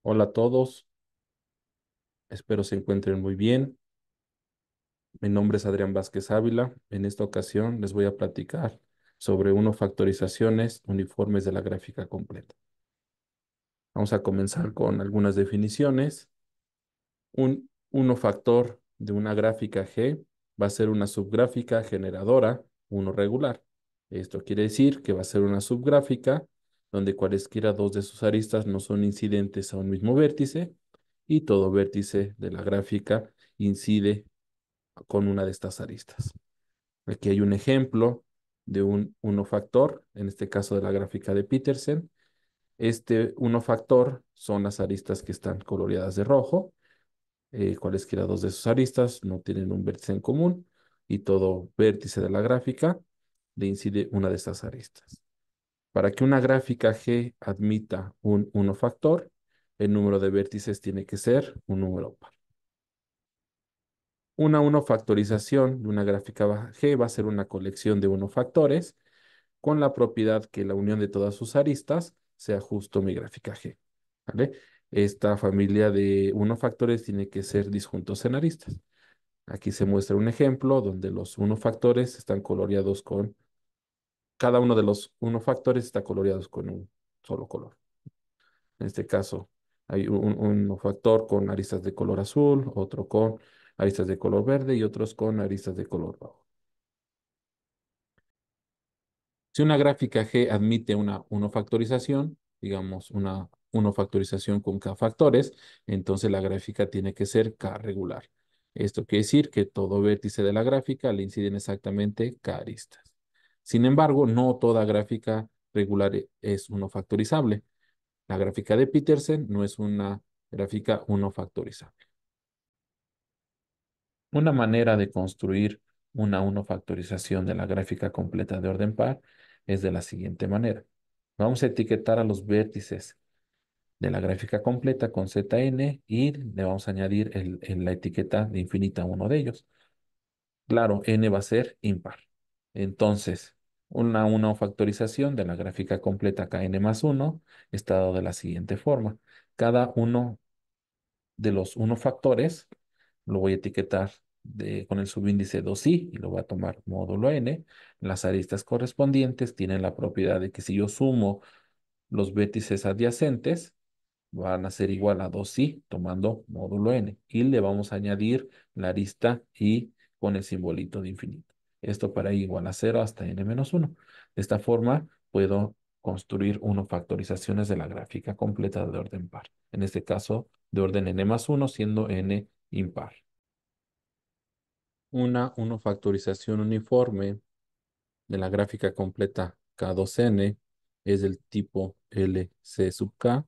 Hola a todos, espero se encuentren muy bien. Mi nombre es Adrián Vázquez Ávila. En esta ocasión les voy a platicar sobre factorizaciones uniformes de la gráfica completa. Vamos a comenzar con algunas definiciones. Un factor de una gráfica G va a ser una subgráfica generadora uno regular. Esto quiere decir que va a ser una subgráfica donde cualesquiera dos de sus aristas no son incidentes a un mismo vértice y todo vértice de la gráfica incide con una de estas aristas. Aquí hay un ejemplo de un uno factor, en este caso de la gráfica de Petersen. Este uno factor son las aristas que están coloreadas de rojo. Cualesquiera dos de sus aristas no tienen un vértice en común y todo vértice de la gráfica le incide una de estas aristas. Para que una gráfica G admita un uno factor, el número de vértices tiene que ser un número par. Una uno factorización de una gráfica G va a ser una colección de uno factores con la propiedad que la unión de todas sus aristas sea justo mi gráfica G. ¿Vale? Esta familia de uno factores tiene que ser disjuntos en aristas. Aquí se muestra un ejemplo donde los uno factores están coloreados con, cada uno de los uno factores está coloreados con un solo color. En este caso, hay un factor con aristas de color azul, otro con aristas de color verde y otros con aristas de color rojo. Si una gráfica G admite una factorización, digamos una factorización con K factores, entonces la gráfica tiene que ser K regular. Esto quiere decir que todo vértice de la gráfica le inciden exactamente K aristas. Sin embargo, no toda gráfica regular es factorizable. La gráfica de Petersen no es una gráfica factorizable. Una manera de construir una factorización de la gráfica completa de orden par es de la siguiente manera. Vamos a etiquetar a los vértices de la gráfica completa con ZN y le vamos a añadir la etiqueta de infinita a uno de ellos. Claro, n va a ser impar. Entonces, una factorización de la gráfica completa Kn más 1 está dado de la siguiente forma. Cada uno de los uno factores lo voy a etiquetar con el subíndice 2i y lo voy a tomar módulo n. Las aristas correspondientes tienen la propiedad de que si yo sumo los vértices adyacentes, van a ser igual a 2i tomando módulo n. Y le vamos a añadir la arista i con el simbolito de infinito. Esto para i igual a 0 hasta n-1. De esta forma puedo construir factorizaciones de la gráfica completa de orden par. En este caso, de orden n+1 siendo n impar. Una factorización uniforme de la gráfica completa K2n es del tipo LC sub K,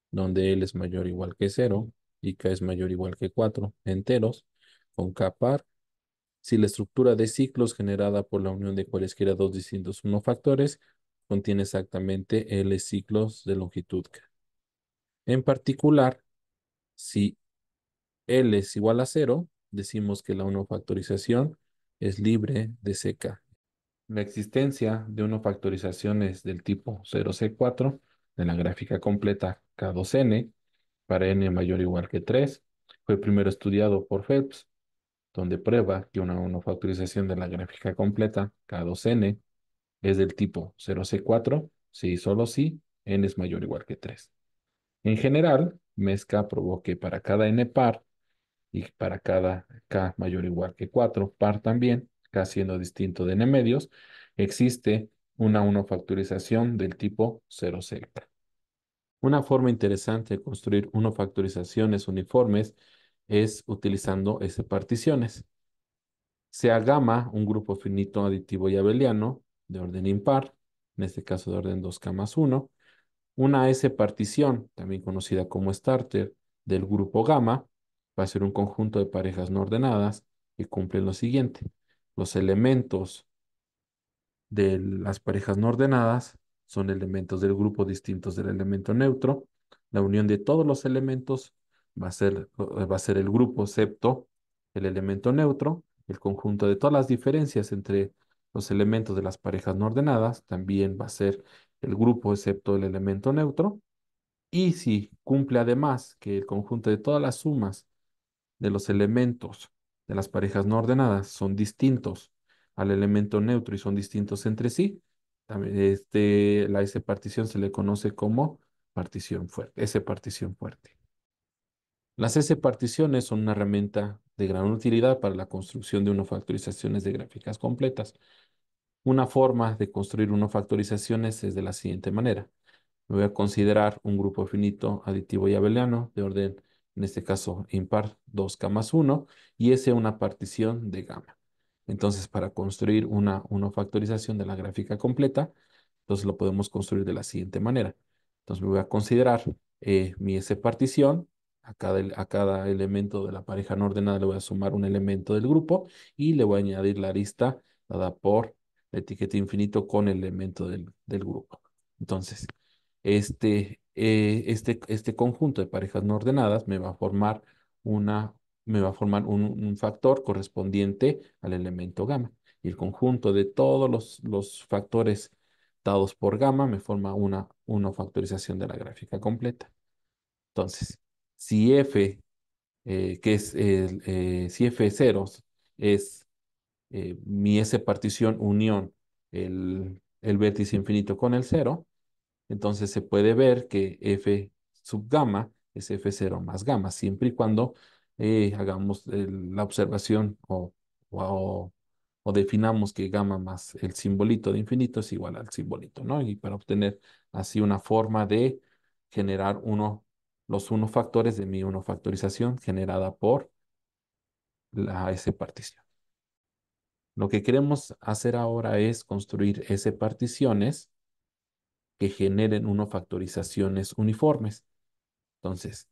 donde L es mayor o igual que 0 y K es mayor o igual que 4 enteros, con K par, si la estructura de ciclos generada por la unión de cualesquiera dos distintos factores contiene exactamente L ciclos de longitud K. En particular, si L es igual a 0, decimos que la factorización es libre de CK. La existencia de factorizaciones del tipo 0C4 de la gráfica completa K2n para n mayor o igual que 3 fue primero estudiado por Phelps, donde prueba que una factorización de la gráfica completa K2n es del tipo 0C4 si y solo si n es mayor o igual que 3. En general, Mezcla probó que para cada n par y para cada k mayor o igual que 4 par también, k siendo distinto de n medios, existe una factorización del tipo 0C. Una forma interesante de construir factorizaciones uniformes es utilizando S-particiones. Sea gamma un grupo finito aditivo y abeliano de orden impar, en este caso de orden 2K más 1, una S-partición, también conocida como starter, del grupo gamma, va a ser un conjunto de parejas no ordenadas que cumplen lo siguiente. Los elementos de las parejas no ordenadas son elementos del grupo distintos del elemento neutro. La unión de todos los elementos va a ser el grupo excepto el elemento neutro. El conjunto de todas las diferencias entre los elementos de las parejas no ordenadas también va a ser el grupo excepto el elemento neutro. Y si cumple además que el conjunto de todas las sumas de los elementos de las parejas no ordenadas son distintos al elemento neutro y son distintos entre sí, también la S partición se le conoce como partición fuerte, S partición fuerte. Las S particiones son una herramienta de gran utilidad para la construcción de unofactorizaciones de gráficas completas. Una forma de construir unofactorizaciones es de la siguiente manera. Me voy a considerar un grupo finito aditivo y abeliano de orden, en este caso impar 2K más 1, y S una partición de gamma. Entonces, para construir una unofactorización de la gráfica completa, entonces lo podemos construir de la siguiente manera. Entonces, me voy a considerar mi S partición. A cada elemento de la pareja no ordenada le voy a sumar un elemento del grupo y le voy a añadir la lista dada por la etiqueta infinito con el elemento del grupo. Entonces, este conjunto de parejas no ordenadas una, me va a formar un factor correspondiente al elemento gamma. Y el conjunto de todos los factores dados por gamma me forma una factorización de la gráfica completa. Entonces, si f, si f ceros es mi S partición unión el vértice infinito con el cero, entonces se puede ver que f sub gamma es f0 más gamma, siempre y cuando hagamos la observación o, o definamos que gamma más el simbolito de infinito es igual al simbolito, ¿no? Y para obtener así una forma de generar los uno factores de mi unofactorización generada por la S partición. Lo que queremos hacer ahora es construir S particiones que generen unofactorizaciones uniformes. Entonces,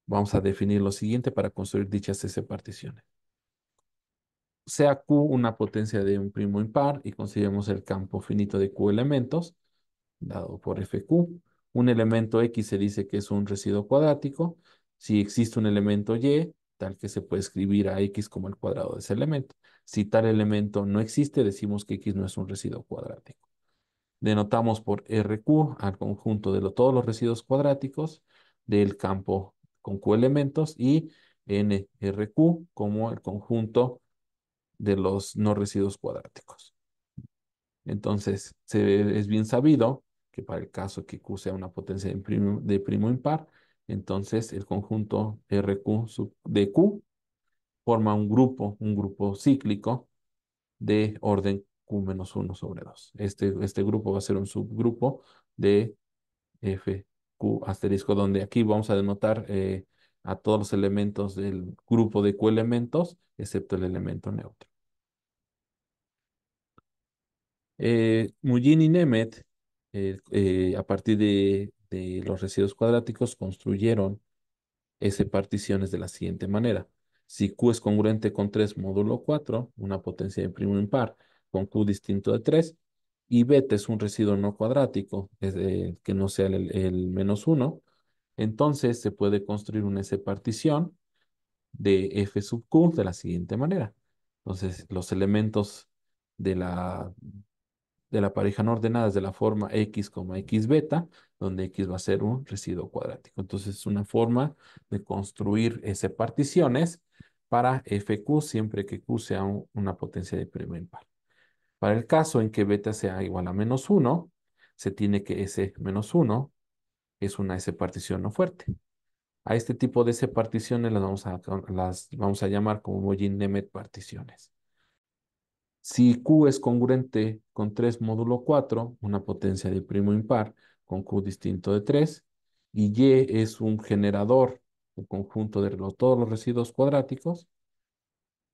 vamos a definir lo siguiente para construir dichas S particiones. Sea Q una potencia de un primo impar y consideremos el campo finito de Q elementos, dado por FQ. Un elemento X se dice que es un residuo cuadrático. Si existe un elemento Y, tal que se puede escribir a X como el cuadrado de ese elemento. Si tal elemento no existe, decimos que X no es un residuo cuadrático. Denotamos por RQ al conjunto de todos los residuos cuadráticos del campo con Q elementos y NRQ como el conjunto de los no residuos cuadráticos. Entonces, es bien sabido que para el caso que Q sea una potencia de primo impar, entonces el conjunto RQ de Q forma un grupo cíclico de orden Q-1/2. Este grupo va a ser un subgrupo de FQ asterisco, donde aquí vamos a denotar a todos los elementos del grupo de Q elementos, excepto el elemento neutro. Mullin y Nemeth, a partir de los residuos cuadráticos, construyeron S particiones de la siguiente manera. Si Q es congruente con 3 módulo 4, una potencia de primo impar con Q distinto de 3, y beta es un residuo no cuadrático, que no sea el menos 1, entonces se puede construir una S partición de F sub Q de la siguiente manera. Entonces, los elementos de la pareja no ordenada es de la forma X, X beta, donde X va a ser un residuo cuadrático. Entonces, es una forma de construir S particiones para FQ siempre que Q sea una potencia de primo impar. Para el caso en que beta sea igual a menos 1, se tiene que S menos 1 es una S partición no fuerte. A este tipo de S particiones las vamos a llamar como Mollin-Nemeth particiones. Si Q es congruente con 3 módulo 4, una potencia de primo impar con Q distinto de 3, y Y es un generador, un conjunto de todos los residuos cuadráticos,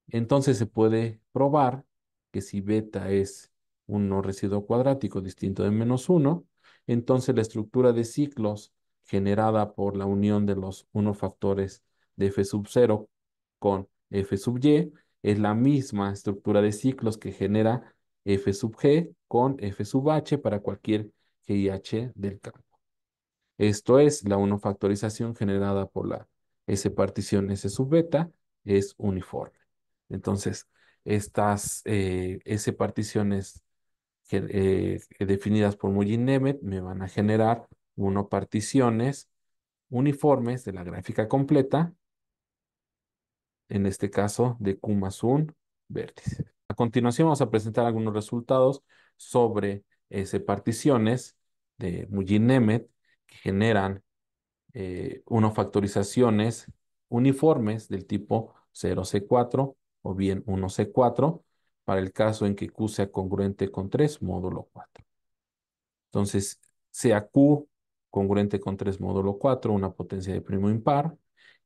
entonces se puede probar que si beta es un no residuo cuadrático distinto de menos 1, entonces la estructura de ciclos generada por la unión de los 1 factores de f sub 0 con f sub y es la misma estructura de ciclos que genera f sub g con f sub h para cualquier g y h del campo. Esto es, la unofactorización generada por la S partición S sub beta es uniforme. Entonces, estas S particiones definidas por Mullin-Nemeth me van a generar uno particiones uniformes de la gráfica completa, en este caso de Q más un vértice. A continuación vamos a presentar algunos resultados sobre particiones de Mujin-Nemeth que generan factorizaciones uniformes del tipo 0C4 o bien 1C4 para el caso en que Q sea congruente con 3 módulo 4. Entonces, sea Q congruente con 3 módulo 4, una potencia de primo impar,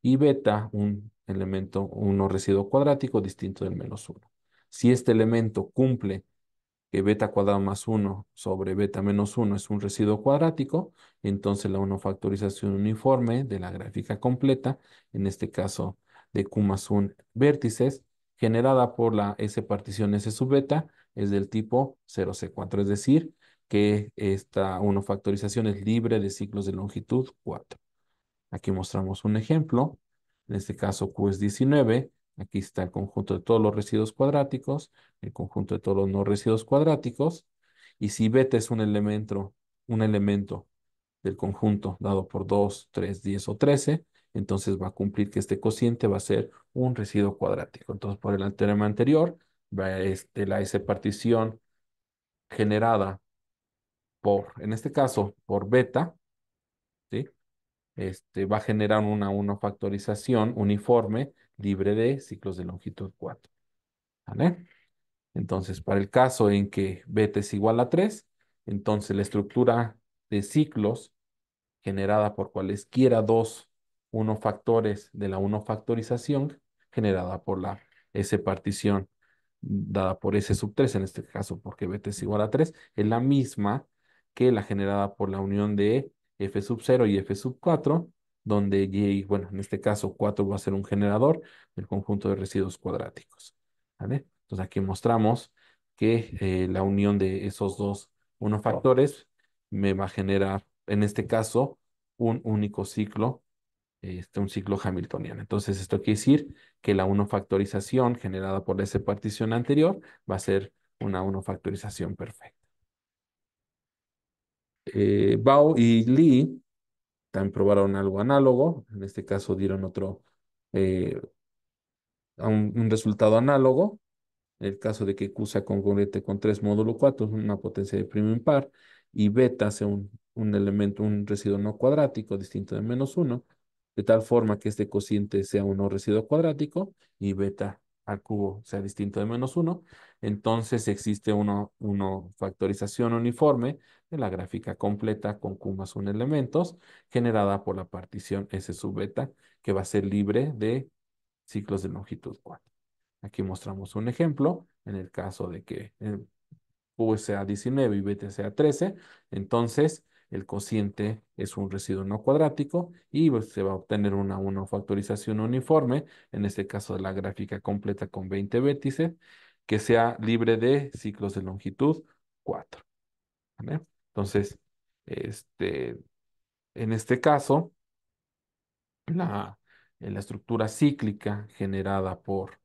y beta, un elemento, uno residuo cuadrático distinto del -1. Si este elemento cumple que beta cuadrado más 1 sobre beta menos 1 es un residuo cuadrático, entonces la factorización uniforme de la gráfica completa, en este caso de Q más 1 vértices, generada por la S partición S sub beta, es del tipo 0C4, es decir, que esta factorización es libre de ciclos de longitud 4. Aquí mostramos un ejemplo. En este caso Q es 19. Aquí está el conjunto de todos los residuos cuadráticos, el conjunto de todos los no residuos cuadráticos. Y si beta es un elemento del conjunto dado por 2, 3, 10 o 13, entonces va a cumplir que este cociente va a ser un residuo cuadrático. Entonces, por el teorema anterior, la S partición generada en este caso, por beta, ¿sí? Va a generar una factorización uniforme libre de ciclos de longitud 4. ¿Vale? Entonces, para el caso en que beta es igual a 3, entonces la estructura de ciclos generada por cualesquiera dos factores de la factorización generada por la S partición dada por S sub 3, en este caso porque beta es igual a 3, es la misma que la generada por la unión de F sub 0 y F sub 4, donde Y, bueno, en este caso 4 va a ser un generador del conjunto de residuos cuadráticos. ¿Vale? Entonces aquí mostramos que la unión de esos dos factores me va a generar, en este caso, un único ciclo, un ciclo hamiltoniano. Entonces, esto quiere decir que la factorización generada por esa partición anterior va a ser una factorización perfecta. Bao y Lee también probaron algo análogo. En este caso dieron eh, un resultado análogo. En el caso de que Q sea congruente con 3 módulo 4, es una potencia de primo impar, y beta sea un elemento, un residuo no cuadrático distinto de -1, de tal forma que este cociente sea un no residuo cuadrático y beta al cubo sea distinto de -1, entonces existe una factorización uniforme de la gráfica completa con Q más 1 elementos generada por la partición S sub beta, que va a ser libre de ciclos de longitud 4. Aquí mostramos un ejemplo. En el caso de que Q sea 19 y beta sea 13, entonces el cociente es un residuo no cuadrático y pues, se va a obtener una factorización uniforme, en este caso de la gráfica completa con 20 vértices, que sea libre de ciclos de longitud 4. ¿Vale? Entonces, este, en este caso, la, la estructura cíclica generada por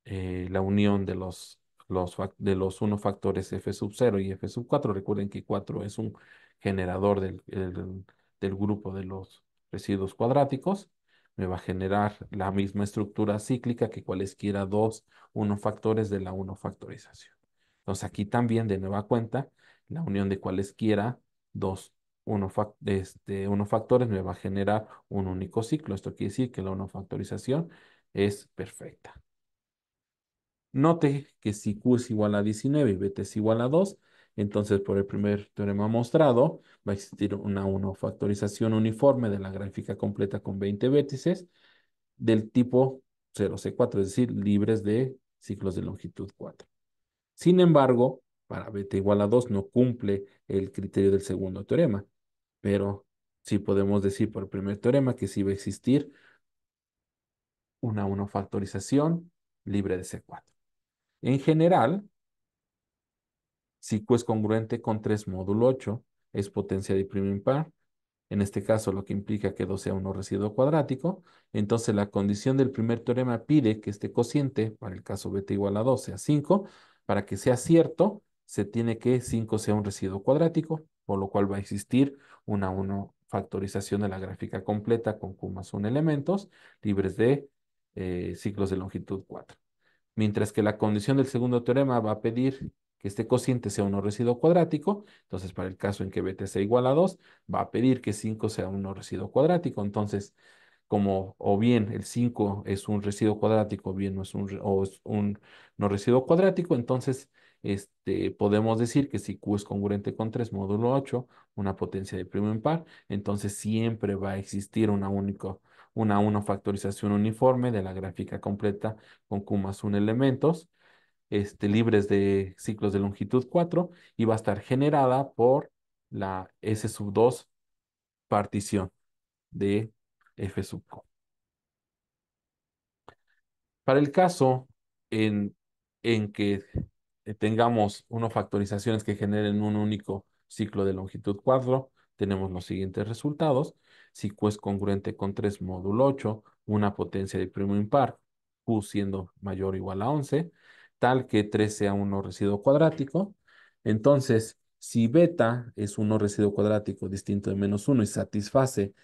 la unión de de los uno factores F sub 0 y F sub 4. Recuerden que 4 es un generador del grupo de los residuos cuadráticos. Me va a generar la misma estructura cíclica que cualesquiera dos factores de la factorización. Entonces aquí también, de nueva cuenta, la unión de cualesquiera dos factores me va a generar un único ciclo. Esto quiere decir que la factorización es perfecta. Note que si Q es igual a 19 y beta es igual a 2, entonces por el primer teorema mostrado va a existir una factorización uniforme de la gráfica completa con 20 vértices del tipo 0C4, es decir, libres de ciclos de longitud 4. Sin embargo, para beta igual a 2 no cumple el criterio del segundo teorema, pero sí podemos decir por el primer teorema que sí va a existir una factorización libre de C4. En general, si Q es congruente con 3 módulo 8, es potencia de primo impar. En este caso, lo que implica que 2 sea un residuo cuadrático. Entonces, la condición del primer teorema pide que este cociente, para el caso beta igual a 2, sea 5. Para que sea cierto, se tiene que 5 sea un residuo cuadrático, por lo cual va a existir una factorización de la gráfica completa con Q más 1 elementos libres de ciclos de longitud 4. Mientras que la condición del segundo teorema va a pedir que este cociente sea un no residuo cuadrático. Entonces, para el caso en que beta sea igual a 2, va a pedir que 5 sea un no residuo cuadrático. Entonces, como o bien el 5 es un residuo cuadrático, o bien no es o es un no residuo cuadrático, entonces podemos decir que si Q es congruente con 3 módulo 8, una potencia de primo impar, entonces siempre va a existir una factorización uniforme de la gráfica completa con Q más 1 elementos, libres de ciclos de longitud 4, y va a estar generada por la S sub 2 partición de F sub Q. Para el caso en, en que tengamos unas factorizaciones que generen un único ciclo de longitud 4, tenemos los siguientes resultados. Si Q es congruente con 3 módulo 8, una potencia de primo impar, Q siendo mayor o igual a 11, tal que 3 sea un no residuo cuadrático. Entonces, si beta es un no residuo cuadrático distinto de -1 y satisface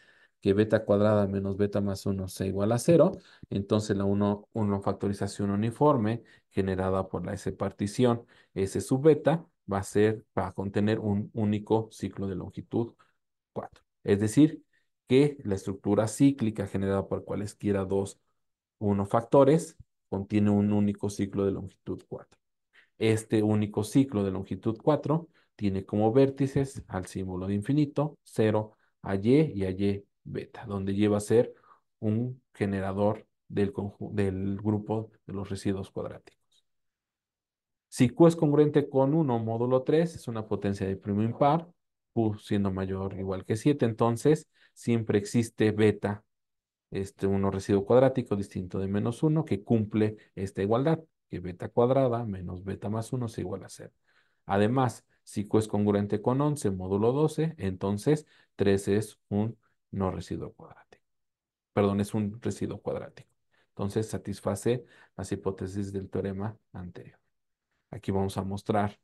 que beta cuadrada menos beta más 1 sea igual a 0, entonces la uno factorización uniforme generada por la S partición S sub beta va a ser para contener un único ciclo de longitud 4. Es decir, que la estructura cíclica generada por cualesquiera dos uno factores contiene un único ciclo de longitud 4. Este único ciclo de longitud 4 tiene como vértices al símbolo de infinito, 0, a y a y beta, donde lleva a ser un generador del grupo de los residuos cuadráticos. Si Q es congruente con 1 módulo 3, es una potencia de primo impar, Q siendo mayor o igual que 7, entonces siempre existe beta, uno residuo cuadrático distinto de -1 que cumple esta igualdad, que beta cuadrada menos beta más 1 es igual a 0. Además, si Q es congruente con 11 módulo 12, entonces 3 es un no residuo cuadrático. Perdón, es un residuo cuadrático. Entonces satisface las hipótesis del teorema anterior. Aquí vamos a mostrar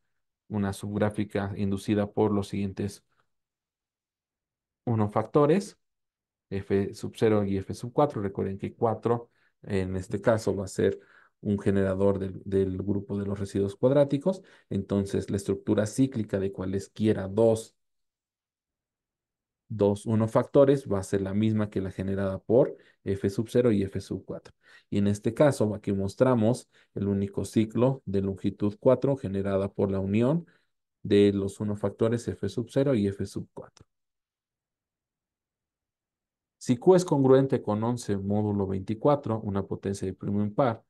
una subgráfica inducida por los siguientes uno factores, F sub 0 y F sub 4. Recuerden que 4 en este caso va a ser un generador del grupo de los residuos cuadráticos. Entonces la estructura cíclica de cualesquiera dos uno factores va a ser la misma que la generada por F sub 0 y F sub 4. Y en este caso aquí mostramos el único ciclo de longitud 4 generada por la unión de los uno factores F sub 0 y F sub 4. Si Q es congruente con 11 módulo 24, una potencia de primo impar,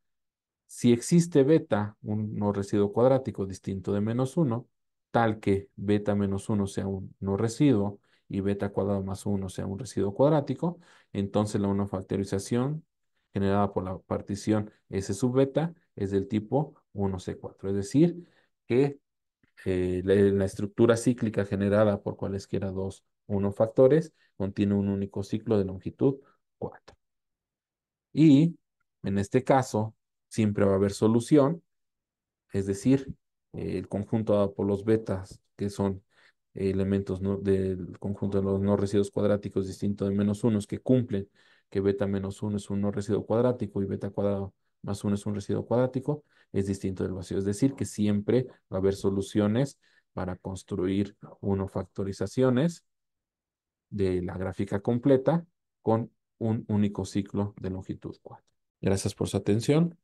si existe beta, un no residuo cuadrático distinto de -1, tal que beta menos 1 sea un no residuo y beta cuadrado más 1 sea un residuo cuadrático, entonces la una factorización generada por la partición S sub beta es del tipo 1C4. Es decir, que la estructura cíclica generada por cualesquiera dos uno factores contiene un único ciclo de longitud 4. Y en este caso, siempre va a haber solución, es decir, el conjunto dado por los betas, que son elementos del conjunto de los no residuos cuadráticos distinto de -1 que cumplen que beta menos 1 es un no residuo cuadrático y beta cuadrado más 1 es un residuo cuadrático, es distinto del vacío. Es decir, que siempre va a haber soluciones para construir uno factorizaciones de la gráfica completa con un único ciclo de longitud 4. Gracias por su atención.